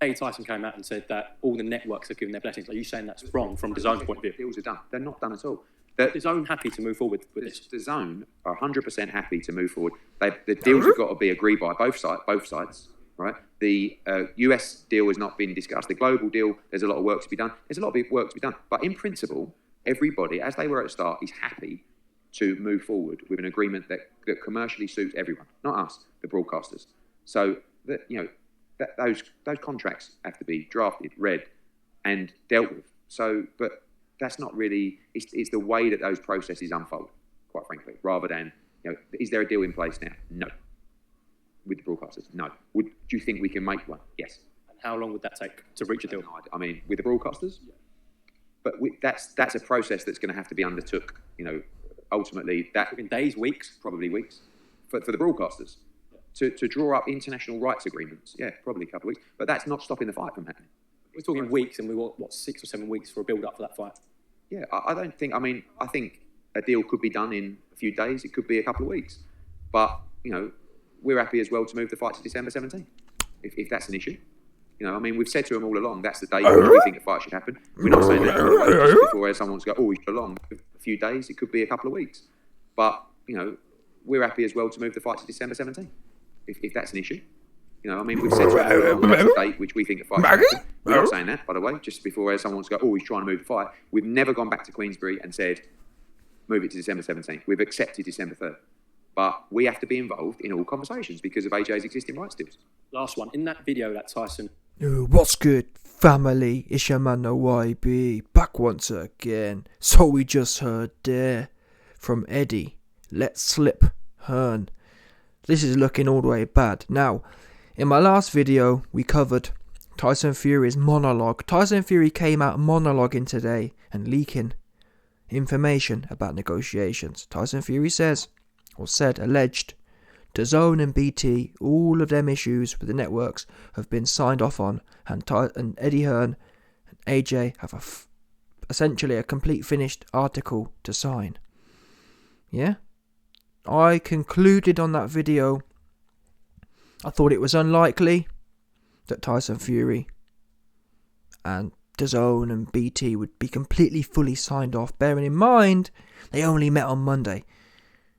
Tyson came out and said that all the networks have given their blessings. Are you saying that's wrong from DAZN's point of view? Deals are done. They're not done at all. DAZN happy to move forward with this? DAZN are 100% happy to move forward. The deals have got to be agreed by both sides, right? The US deal has not been discussed. The global deal, there's a lot of work to be done. There's a lot of work to be done. But in principle, everybody, as they were at the start, is happy to move forward with an agreement that commercially suits everyone, not us, the broadcasters. So that those contracts have to be drafted, read, and dealt with. So, but that's not really. It's the way that those processes unfold, quite frankly. Rather than, is there a deal in place now? No. With the broadcasters, no. Do you think we can make one? Yes. And how long would that take to reach a deal? I mean, with the broadcasters. Yeah. But that's a process that's going to have to be undertook. Ultimately, that in days, weeks, probably weeks, for the broadcasters. To draw up international rights agreements, probably a couple of weeks. But that's not stopping the fight from happening. We're talking weeks, and we want, 6 or 7 weeks for a build-up for that fight? Yeah, I don't think... I think a deal could be done in a few days. It could be a couple of weeks. But, we're happy as well to move the fight to December 17th, if that's an issue. We've said to them all along, that's the day which we think the fight should happen. We're not saying that just before someone wants to go, we should along a few days. It could be a couple of weeks. But, we're happy as well to move the fight to December 17th. If that's an issue. We've said to everyone that's a date which we think the fight should happen. We're not saying that, by the way, just before someone wants to go, he's trying to move the fight. We've never gone back to Queensberry and said, move it to December 17th. We've accepted December 3rd. But we have to be involved in all conversations because of AJ's existing rights deals. Last one. In that video that Tyson... What's good, family? It's your man, the YB, back once again. So we just heard there from Eddie, Let's Slip, Hearn. This is looking all the way bad. Now, in my last video, we covered Tyson Fury's monologue. Tyson Fury came out monologuing today and leaking information about negotiations. Tyson Fury said, alleged, DAZN and BT, all of them issues with the networks have been signed off on, and Eddie Hearn and AJ have essentially a complete finished article to sign. Yeah? I concluded on that video, I thought it was unlikely that Tyson Fury and DAZN and BT would be completely fully signed off, bearing in mind they only met on Monday.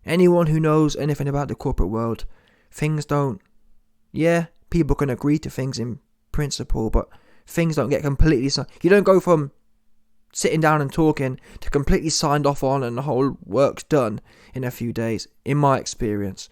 Anyone who knows anything about the corporate world, things don't... Yeah, people can agree to things in principle, but things don't get completely signed. You don't go from sitting down and talking to completely signed off on and the whole work's done in a few days, in my experience.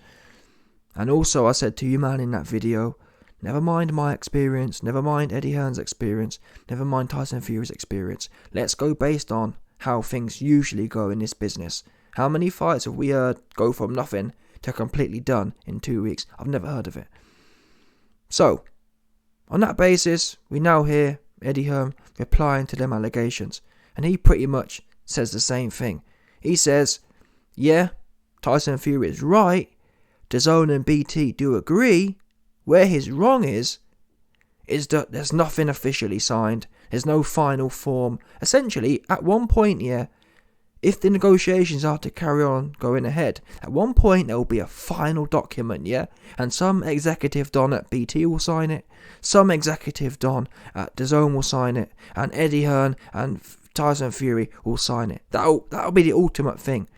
And also I said to you, man, in that video, never mind my experience, never mind Eddie Hearn's experience, never mind Tyson Fury's experience. Let's go based on how things usually go in this business. How many fights have we heard go from nothing to completely done in 2 weeks? I've never heard of it. So, on that basis, we now hear Eddie Hearn replying to them allegations. And he pretty much says the same thing. He says, yeah, Tyson Fury is right. DAZN and BT do agree. Where his wrong is that there's nothing officially signed. There's no final form. Essentially, at one point, if the negotiations are to carry on going ahead, at one point there will be a final document, and some executive don at BT will sign it, some executive don at DAZN will sign it, and Eddie Hearn and Tyson Fury will sign it. That'll be the ultimate thing.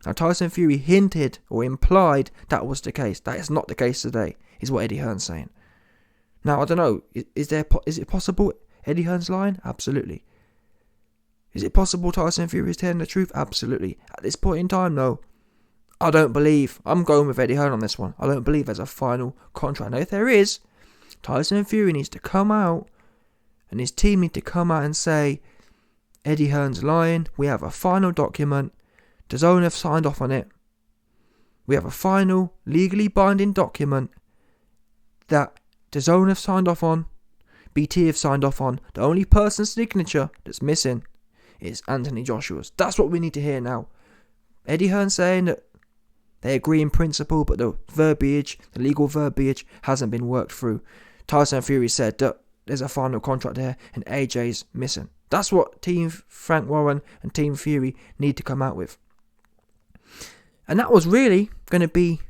Now, Tyson Fury hinted or implied that was the case. That is not the case today, is what Eddie Hearn's saying. Now, I don't know, is it possible Eddie Hearn's lying? Absolutely. Is it possible Tyson Fury is telling the truth? Absolutely. At this point in time, no. I don't believe. I'm going with Eddie Hearn on this one. I don't believe there's a final contract. Now, if there is, Tyson Fury needs to come out, and his team need to come out and say, Eddie Hearn's lying. We have a final document. DAZN have signed off on it. We have a final, legally binding document that DAZN have signed off on. BT have signed off on. The only person's signature that's missing is Anthony Joshua's. That's what we need to hear now. Eddie Hearn saying that they agree in principle, but the legal verbiage hasn't been worked through. Tyson Fury said that there's a final contract there and AJ's missing. That's what Team Frank Warren and Team Fury need to come out with. And that was really going to be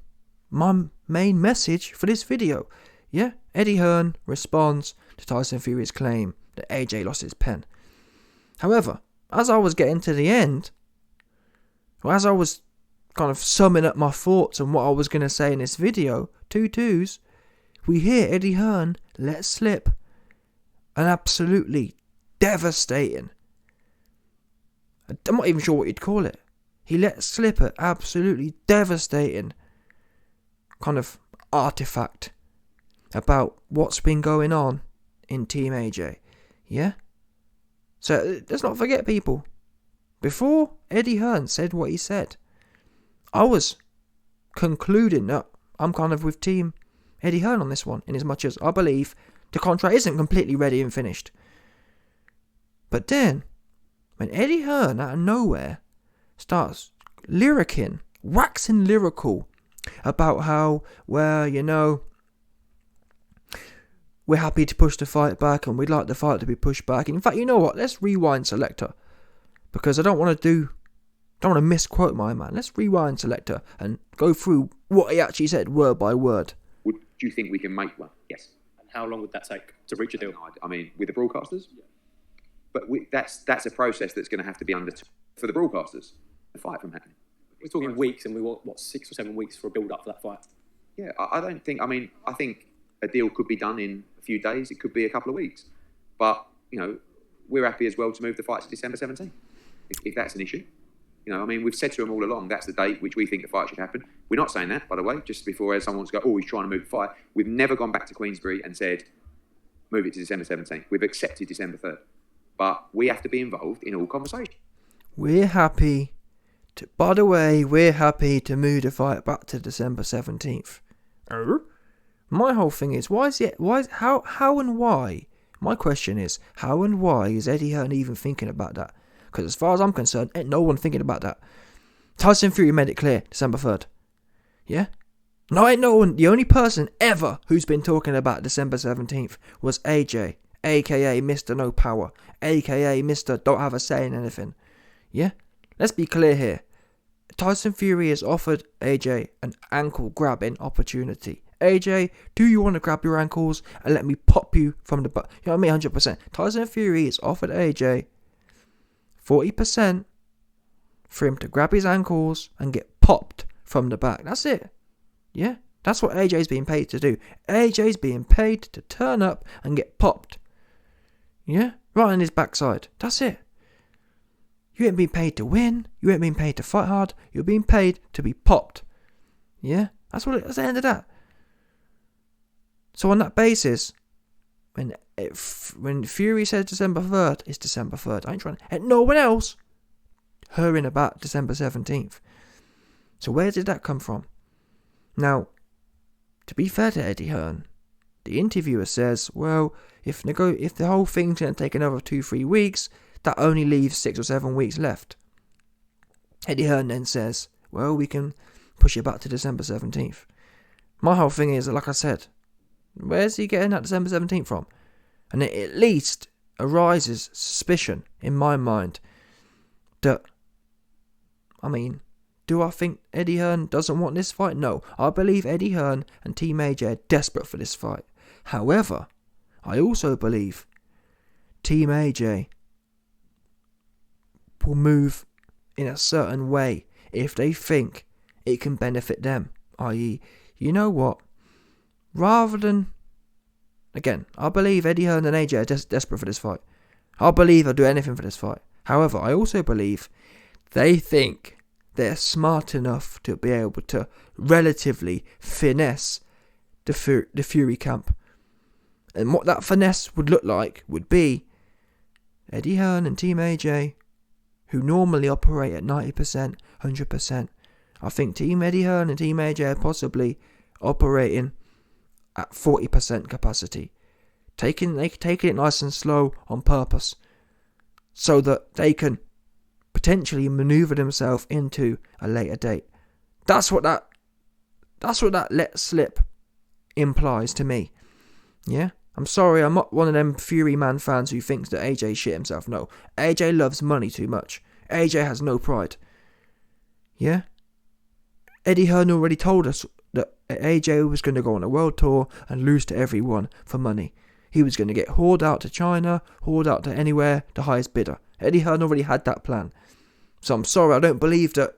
my main message for this video. Yeah, Eddie Hearn responds to Tyson Fury's claim that AJ lost his pen. However, as I was getting to the end, or as I was kind of summing up my thoughts on what I was going to say in this video, we hear Eddie Hearn let slip an absolutely devastating, I'm not even sure what you'd call it. He let slip an absolutely devastating kind of artifact about what's been going on in Team AJ. Yeah? So let's not forget, people. Before Eddie Hearn said what he said, I was concluding that I'm kind of with Team Eddie Hearn on this one, in as much as I believe the contract isn't completely ready and finished. But then, when Eddie Hearn out of nowhere starts waxing lyrical about how, well, you know, we're happy to push the fight back and we'd like the fight to be pushed back. And in fact, you know what? Let's rewind selector, because I don't want to misquote my man. Let's rewind selector and go through what he actually said word by word. Do you think we can make one? Yes. And how long would that take to reach a deal? I mean, with the broadcasters? Yeah. But that's a process that's going to have to be undertaken for the broadcasters. The fight from happening. We're talking weeks, and we want, 6 or 7 weeks for a build-up for that fight? Yeah, I think a deal could be done in a few days. It could be a couple of weeks. But, you know, we're happy as well to move the fight to December 17th, if that's an issue. You know, I mean, we've said to them all along, that's the date which we think the fight should happen. We're not saying that, by the way, just before someone wants to go, oh, he's trying to move the fight. We've never gone back to Queensberry and said, move it to December 17th. We've accepted December 3rd. But we have to be involved in all conversations. We're happy to move the fight back to December 17th. My whole thing is, how and why? My question is, how and why is Eddie Hearn even thinking about that? Because as far as I'm concerned, ain't no one thinking about that. Tyson Fury made it clear, December 3rd. Yeah? No, ain't no one. The only person ever who's been talking about December 17th was AJ, a.k.a. Mr. No Power, a.k.a. Mr. Don't Have a Say in Anything. Yeah? Let's be clear here. Tyson Fury has offered AJ an ankle grabbing opportunity. AJ, do you want to grab your ankles and let me pop you from the butt? You know what I mean? 100%. Tyson Fury has offered AJ 40% for him to grab his ankles and get popped from the back. That's it. Yeah? That's what AJ's being paid to do. AJ's being paid to turn up and get popped. Yeah? Right on his backside. That's it. You ain't being paid to win. You ain't being paid to fight hard. You're being paid to be popped. Yeah? That's the end of that. So on that basis, when Fury says December 3rd, it's December 3rd. I ain't trying to... And no one else hurrying about December 17th. So where did that come from? Now, to be fair to Eddie Hearn, the interviewer says, well, if the whole thing's going to take another 2-3 weeks, that only leaves 6 or 7 weeks left. Eddie Hearn then says, well, we can push it back to December 17th. My whole thing is, like I said, where's he getting that December 17th from? And it at least arises suspicion in my mind that, I mean, do I think Eddie Hearn doesn't want this fight? No. I believe Eddie Hearn and Team AJ are desperate for this fight. However, I also believe Team AJ will move in a certain way if they think it can benefit them. I.e., you know what? Rather than... Again, I believe Eddie Hearn and AJ are desperate for this fight. I believe they'll do anything for this fight. However, I also believe they think they're smart enough to be able to relatively finesse the Fury camp. And what that finesse would look like would be Eddie Hearn and Team AJ, who normally operate at 90%, 100%. I think Team Eddie Hearn and Team AJ are possibly operating at 40% capacity. Taking it nice and slow on purpose, so that they can potentially maneuver themselves into a later date. That's what that let slip implies to me. Yeah? I'm sorry, I'm not one of them Fury Man fans who thinks that AJ shit himself. No. AJ loves money too much. AJ has no pride. Yeah? Eddie Hearn already told us that AJ was going to go on a world tour and lose to everyone for money. He was going to get hauled out to China, hauled out to anywhere, the highest bidder. Eddie Hearn already had that plan. So I'm sorry, I don't believe that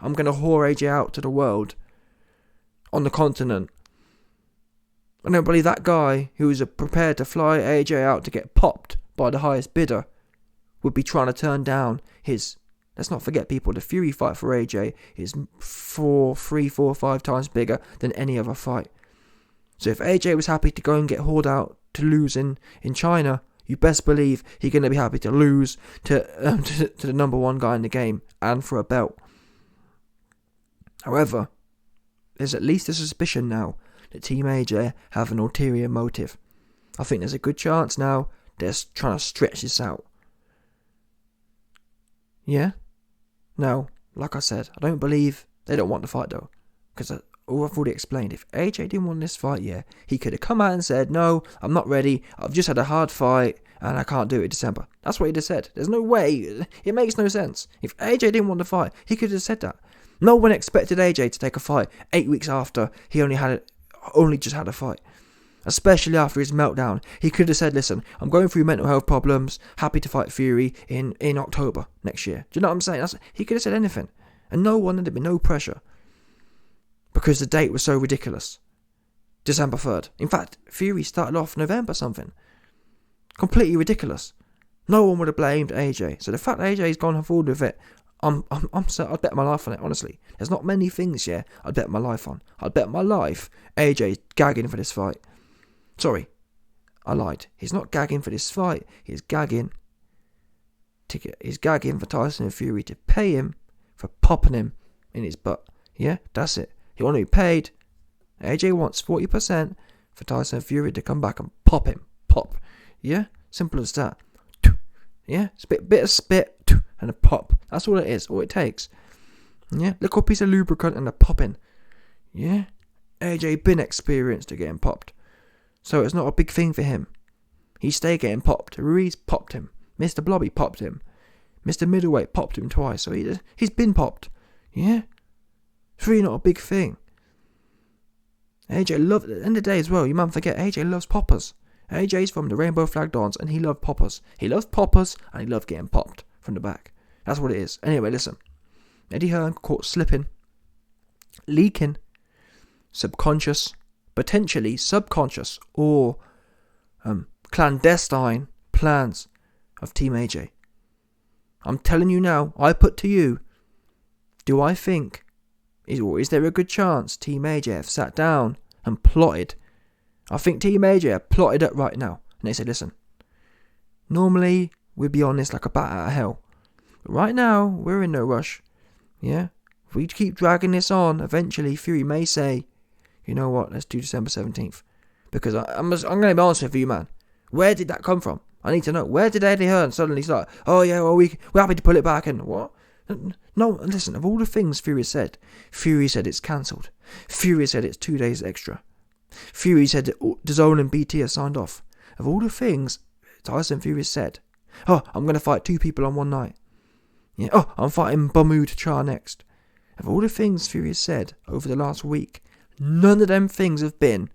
I'm going to whore AJ out to the world on the continent. I don't believe that guy who was prepared to fly AJ out to get popped by the highest bidder would be trying to turn down his... Let's not forget, people, the Fury fight for AJ is 3, 4, 5 times bigger than any other fight. So if AJ was happy to go and get hauled out to lose in China, you best believe he's going to be happy to lose to the number one guy in the game and for a belt. However, there's at least a suspicion now that Team AJ have an ulterior motive. I think there's a good chance now they're trying to stretch this out. Yeah? Now, like I said, I don't believe they don't want the fight though. Because I've already explained, if AJ didn't want this fight, yeah, he could have come out and said, no, I'm not ready, I've just had a hard fight and I can't do it in December. That's what he'd have said. There's no way, it makes no sense. If AJ didn't want the fight, he could have said that. No one expected AJ to take a fight 8 weeks after he only just had a fight. Especially after his meltdown. He could have said, listen, I'm going through mental health problems, happy to fight Fury in October next year. Do you know what I'm saying? He could have said anything. And no one, there'd be no pressure. Because the date was so ridiculous. December 3rd. In fact, Fury started off November something. Completely ridiculous. No one would have blamed AJ. So the fact that AJ's gone forward with it, I'd bet my life on it, honestly. There's not many things, yeah, I'd bet my life on. I'd bet my life AJ's gagging for this fight. Sorry, I lied. He's not gagging for this fight. He's gagging for Tyson and Fury to pay him for popping him in his butt. Yeah, that's it. He want to be paid. AJ wants 40% for Tyson and Fury to come back and pop him. Pop. Yeah, simple as that. Yeah, bit of spit and a pop. That's all it is. All it takes. Yeah, little piece of lubricant and a popping. Yeah, AJ been experienced at getting popped. So it's not a big thing for him. He stay getting popped. Ruiz popped him. Mr. Blobby popped him. Mr. Middleweight popped him twice. So he's been popped. Yeah? It's really not a big thing. AJ loved, at the end of the day as well, you might forget, AJ loves poppers. AJ's from the Rainbow Flag Dons and he loved poppers. He loved poppers and he loved getting popped from the back. That's what it is. Anyway, listen. Eddie Hearn caught slipping, leaking, subconscious, potentially subconscious or clandestine plans of Team AJ. I'm telling you now, I put to you, do I think, is there a good chance Team AJ have sat down and plotted? I think Team AJ have plotted it right now. And they said, listen, normally we'd be on this like a bat out of hell. But right now, we're in no rush. Yeah? If we keep dragging this on, eventually Fury may say, you know what, let's do December 17th. Because I'm going to be honest with you, man. Where did that come from? I need to know. Where did Eddie Hearn suddenly start? Oh, yeah, well, we're happy to pull it back. And what? No, listen, of all the things Fury said it's cancelled. Fury said it's 2 days extra. Fury said that DAZN and BT are signed off. Of all the things Tyson Fury said, oh, I'm going to fight 2 people on one night. Yeah, oh, I'm fighting Bamu Char next. Of all the things Fury has said over the last week, none of them things have been,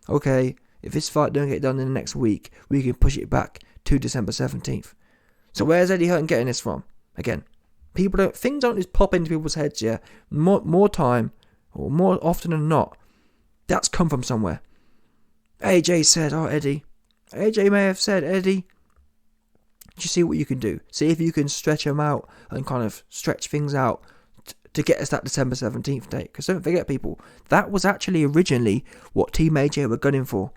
okay, if this fight don't get done in the next week, we can push it back to December 17th. So where's Eddie Hearn getting this from? Again, things don't just pop into people's heads, yeah. More time, or more often than not, that's come from somewhere. AJ said, oh, Eddie. AJ may have said, Eddie, just see what you can do. See if you can stretch them out and kind of stretch things out to get us that December 17th date. Because don't forget, people, that was actually originally what Team AJ were gunning for.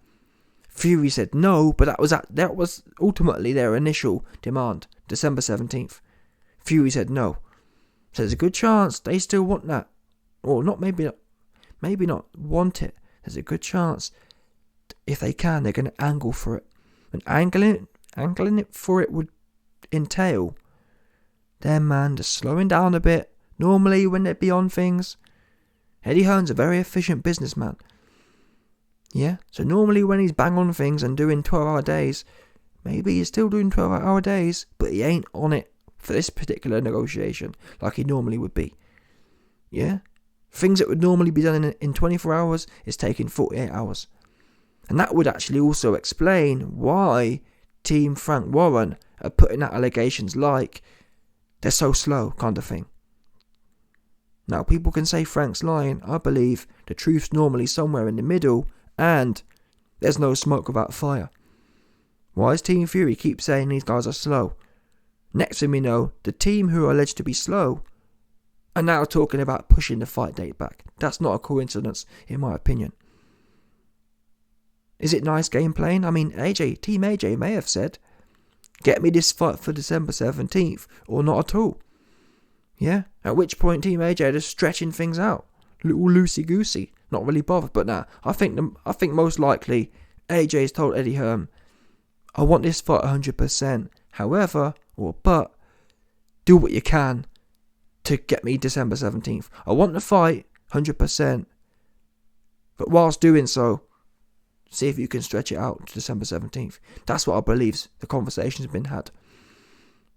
Fury said no, but that was ultimately their initial demand, December 17th. Fury said no. So there's a good chance they still want that. Or not, maybe not want it. There's a good chance, if they can, they're going to angle for it. And angling it for it would entail their man just slowing down a bit. Normally, when they'd be on things, Eddie Hearn's a very efficient businessman. Yeah, so normally when he's bang on things and doing 12-hour days, maybe he's still doing 12-hour days, but he ain't on it for this particular negotiation like he normally would be. Yeah? Things that would normally be done in 24 hours is taking 48 hours. And that would actually also explain why Team Frank Warren are putting out allegations like they're so slow kind of thing. Now, people can say Frank's lying. I believe the truth's normally somewhere in the middle, and there's no smoke without fire. Why does Team Fury keep saying these guys are slow? Next thing we know, the team who are alleged to be slow are now talking about pushing the fight date back. That's not a coincidence, in my opinion. Is it nice game playing? I mean, Team AJ may have said, get me this fight for December 17th, or not at all. Yeah? At which point Team AJ are just stretching things out. Little loosey-goosey. Not really bothered, but nah. I think most likely AJ's told Eddie Hearn, I want this fight 100%. However, but, do what you can to get me December 17th. I want the fight 100%. But whilst doing so, see if you can stretch it out to December 17th. That's what I believe the conversation's been had.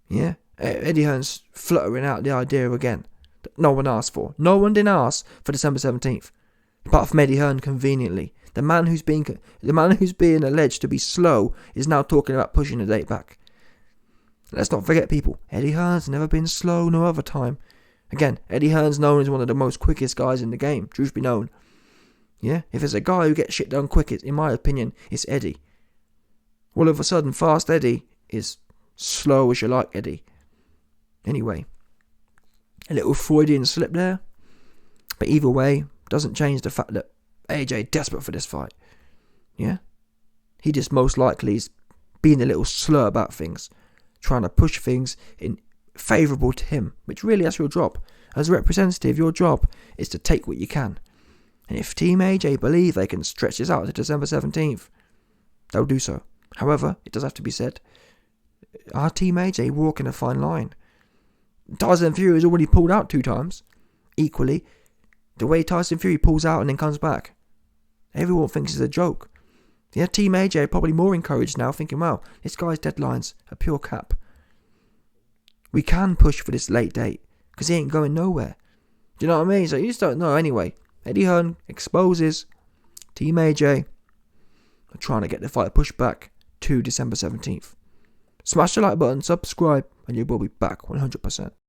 Yeah? Eddie Hearn's fluttering out the idea again that no one asked for. No one didn't ask for December 17th. Apart from Eddie Hearn, conveniently. The man who's being alleged to be slow is now talking about pushing the date back. Let's not forget, people, Eddie Hearn's never been slow no other time. Again, Eddie Hearn's known as one of the most quickest guys in the game, truth be known. Yeah, if there's a guy who gets shit done quickest, in my opinion, it's Eddie. All of a sudden, Fast Eddie is slow as you like Eddie. Anyway, a little Freudian slip there. But either way, doesn't change the fact that AJ desperate for this fight. Yeah? He just most likely is being a little slow about things. Trying to push things in favourable to him. Which really, that's your job. As a representative, your job is to take what you can. And if Team AJ believe they can stretch this out to December 17th, they'll do so. However, it does have to be said, our Team AJ walking a fine line. Tyson Fury has already pulled out 2 times. Equally, the way Tyson Fury pulls out and then comes back, everyone thinks it's a joke. Yeah, Team AJ are probably more encouraged now, thinking, well, this guy's deadline's a pure cap. We can push for this late date, because he ain't going nowhere. Do you know what I mean? So you just don't know. Anyway, Eddie Hearn exposes Team AJ are trying to get the fight pushed back to December 17th. Smash the like button, subscribe, and you will be back 100%.